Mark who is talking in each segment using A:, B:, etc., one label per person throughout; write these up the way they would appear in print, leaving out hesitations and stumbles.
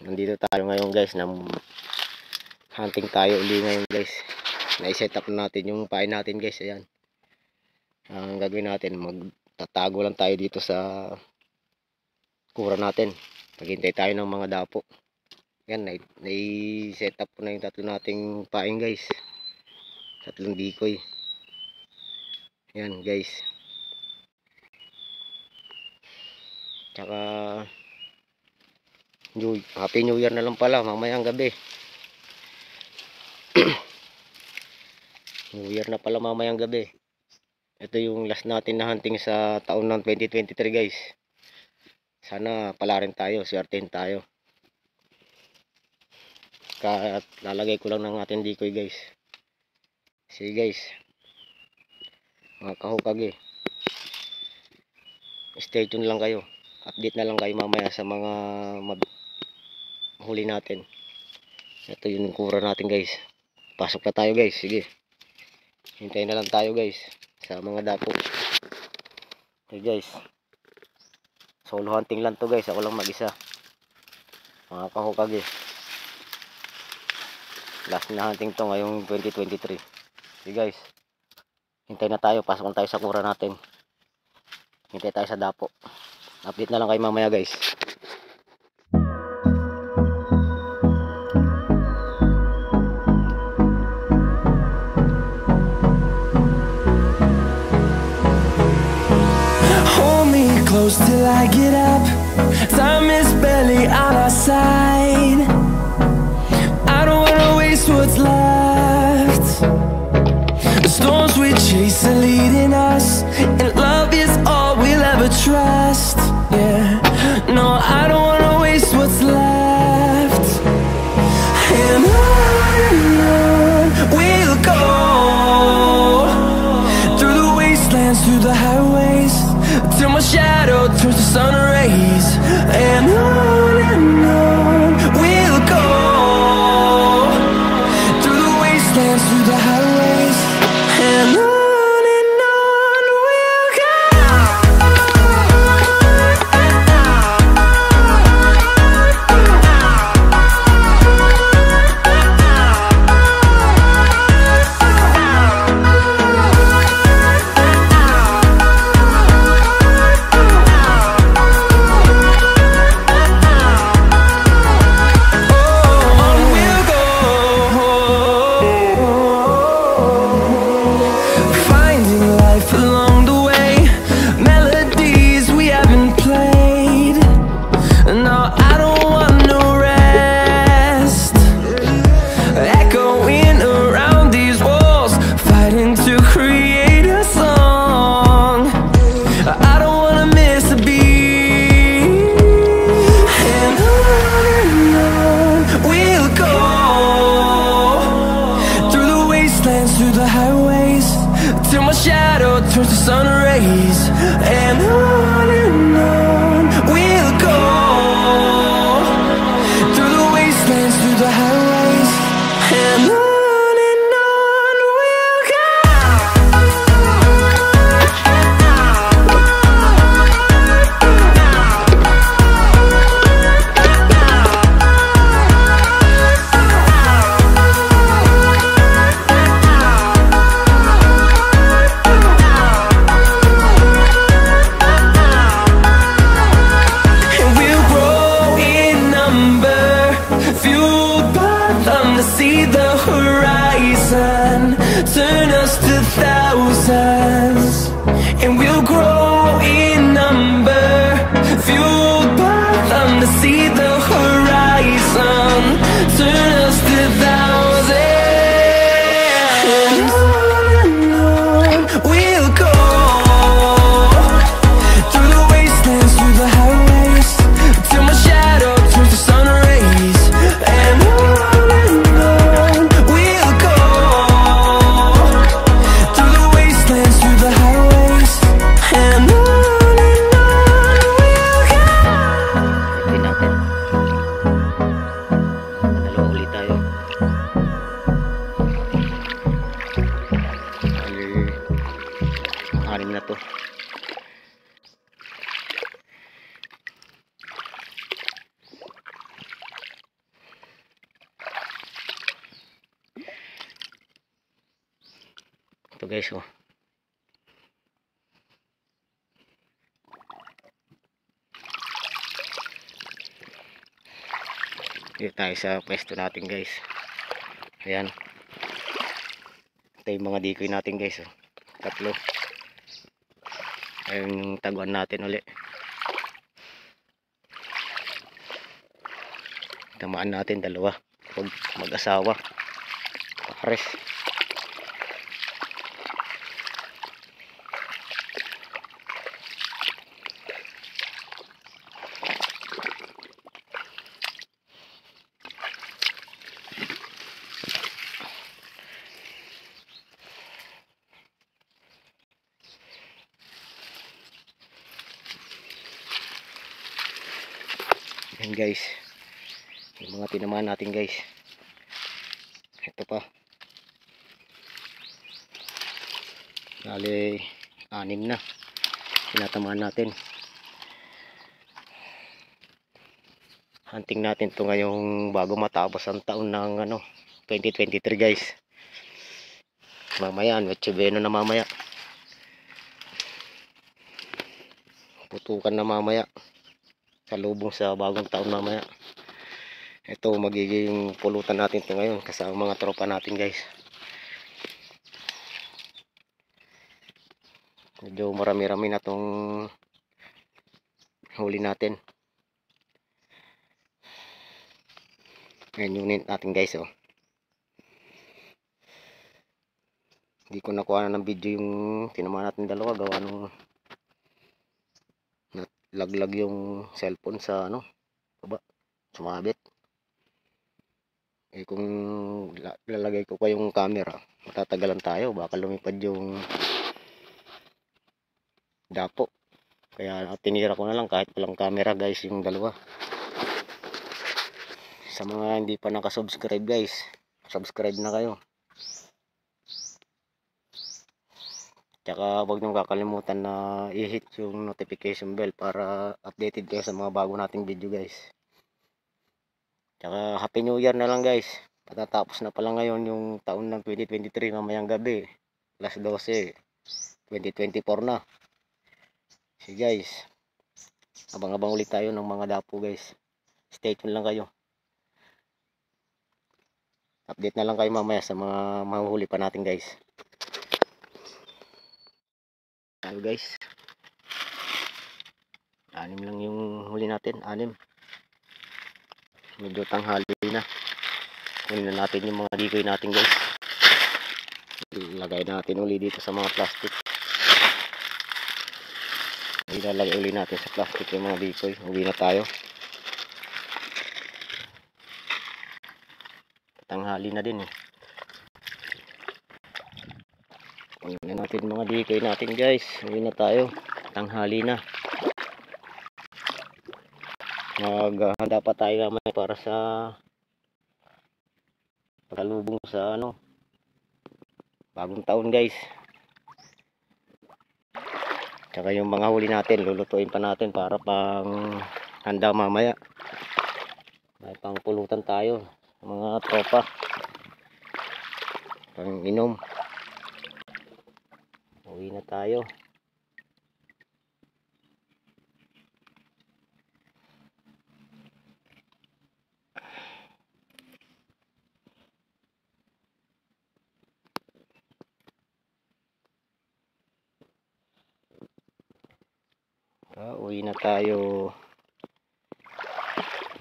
A: Nandito tayo ngayon guys, hunting tayo uli ngayon guys. Na-set up natin yung pain natin guys. Ayan, ang gagawin natin, magtatago lang tayo dito sa kura natin. Maghintay tayo ng mga dapo. Ayan, na-set up na yung tatlo nating pain guys, tatlong decoy. Ayan guys, tsaka Happy New Year na lang pala mamayang gabi. New Year na pala mamayang gabi. Ito yung last natin na hunting sa taon ng 2023 guys. Sana pala rin tayo, swertein tayo. At lalagay ko lang ng ating decoy guys. Sige guys, mga kahukag stay tuned lang kayo. Update na lang kayo mamaya sa mga huli natin. Ito yung kura natin guys. Pasok na tayo guys. Sige, hintayin na lang tayo guys sa mga dapo. Okay guys, solo hunting lang to guys. Ako lang mag-isa, mga kahukag last na hunting to ngayong 2023. Okay guys, hintayin na tayo. Pasok na tayo sa kura natin. Hintay tayo sa dapo. Update na lang kayo mamaya guys.
B: Close till I get up. Time is barely on our side. I don't wanna waste what's left. The storms we chase are leading us, and love is all we'll ever trust. Yeah, no, I don't wanna waste what's left. And on we'll go, through the wastelands, through the highways, till my shadow turns to sun rays. And on we'll go, through the wastelands, through the highways, and on we'll go. Through the highways, till my shadow turns to sun rays. And on we'll go, through the wastelands, through the highways, and on we'll go. See the horizon turn us to thousands, and we'll grow in number, fueled by them to see the horizon turn us to thousands. And on we'll go, through the wastelands, through the highways, till my shadow turns to sun rays. And
A: anim na to. Ito guys, oh. Dito tayo sa pwesto natin guys. Ayan. Ito yung mga decoy natin guys, oh. 3. Ayun yung taguan natin ulit. Tamaan natin 2 pag mag-asawa. Pares. Yan guys, yung mga tinamaan natin guys. Ito pa, bali 6 na tinatamaan natin. Hunting natin to ngayong bago matapos ang taon ng 2023 guys. Mamaya Noche-Buena na mamaya, putukan na mamaya, salubong sa bagong taon mamaya. Ito magiging pulutan natin ito ngayon kasama mga tropa natin guys. Medyo marami-rami na tong huli natin. Ngayon yung net natin guys, oh. Hindi ko nakuha na ng video yung tinamaan natin 2 gawa nung laglag yung cellphone sa baba, sumabit. Kung lalagay ko pa yung camera, matatagalan tayo, baka lumipad yung dapo. Kaya tinira ko na lang kahit walang camera guys yung 2. Sa mga hindi pa nakasubscribe guys, subscribe na kayo. Tsaka huwag niyong kakalimutan na i-hit yung notification bell para updated kayo sa mga bago nating video guys. Tsaka Happy New Year na lang guys. Patatapos na pala ngayon yung taon ng 2023 mamayang gabi. Alas 12, 2024 na. Sige guys, abang-abang ulit tayo ng mga dapo guys. Stay tuned lang kayo. Update na lang kayo mamaya sa mga mahuhuli pa natin guys. Tayo guys, 6 lang yung huli natin, 6. Medyo tanghali na. Kunin na natin yung mga decoy natin guys. Ilagay natin uli dito sa mga plastic. Ilalagay uli natin sa plastic yung mga decoy. Uwi na tayo. Tanghali na din eh. Uwi na natin mga decoy natin guys. Uwi na tayo. Tanghali na. Maghahanda pa tayo mamaya para sa pagkalubong sa bagong taon guys. Tsaka yung mga huli natin lulutuin pa natin para pang handa mamaya. May pang pulutan tayo sa mga tropa, pang inom. Uwi na tayo. Uwi na tayo.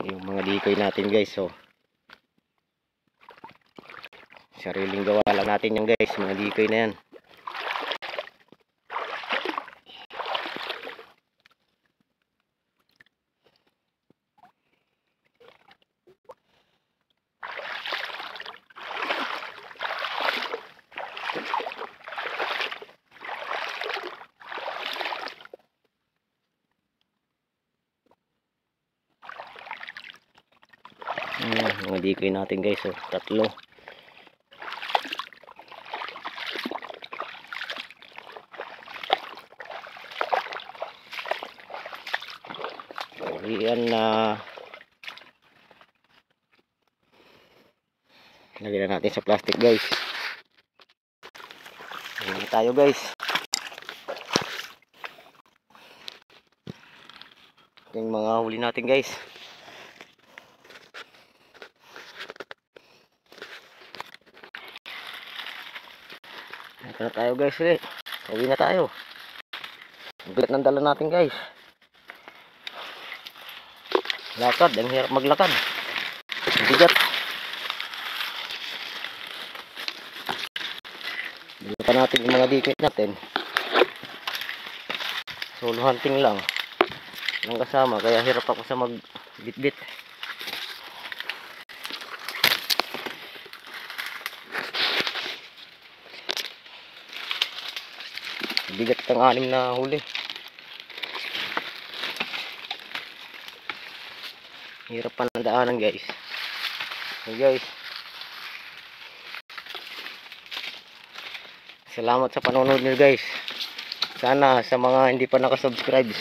A: Yung mga decoy natin guys, so sariling gawa lang natin yan guys, mga decoy na yan. Mga decoy natin guys, so 3. Yan na. Lagyan na natin sa plastic guys. Ayan tayo guys. Ito yung mga huli natin guys. Ito na tayo guys ulit. Uwi na tayo. Ang bigat ng dala natin guys. Lakad, ang hirap maglakad. Ang bigat. Dala pa natin yung mga dikit natin. Solo hunting lang. Walang kasama, kaya hirap ako sa magbitbit. Bigat ang 6 na huli. Hirap pa ng daanan guys. So guys, salamat sa panonood niyo guys. Sana sa mga hindi pa nakasubscribe,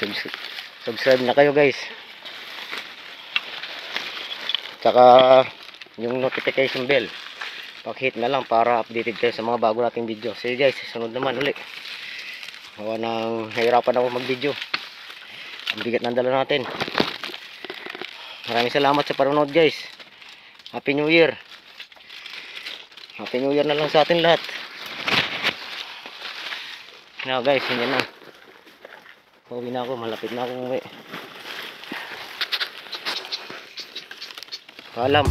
A: subscribe na kayo guys. Tsaka yung notification bell, pag-hit na lang para updated kayo sa mga bago nating video. Sige guys, sunod naman ulit. Hawa nang hirapan ako mag-video. Ang bigat ng dala natin. Maraming salamat sa panonood guys. Happy New Year. Happy New Year na lang sa atin lahat. Now guys, hindi na. Pauwi na ako, malapit na akong uwi. Paalam.